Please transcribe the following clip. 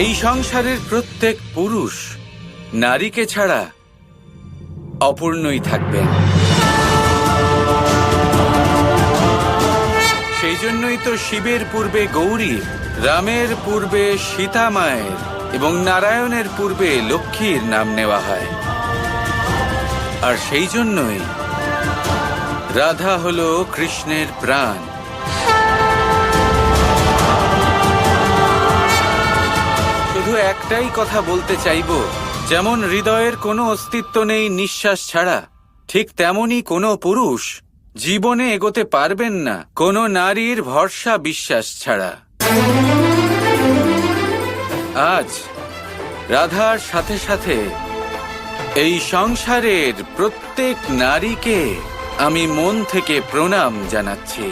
এই সংসারের প্রত্যেক পুরুষ নারীকে ছাড়া অপূর্ণই থাকবেন। সেই জন্যই তো শিবের পূর্বে গৌরী, রামের পূর্বে সীতা মায়ের এবং নারায়ণের পূর্বে লক্ষ্মীর নাম নেওয়া হয়। আর সেই জন্যই রাধা হলো কৃষ্ণের প্রাণ। শুধু একটাই কথা বলতে চাইব, যেমন হৃদয়ের কোনো অস্তিত্ব নেই নিঃশ্বাস ছাড়া, ঠিক তেমনি কোনো পুরুষ জীবনে এগোতে পারবেন না কোনো নারীর ভরসা বিশ্বাস ছাড়া। আজ রাধার সাথে সাথে এই সংসারের প্রত্যেক নারীকে আমি মন থেকে প্রণাম জানাচ্ছি।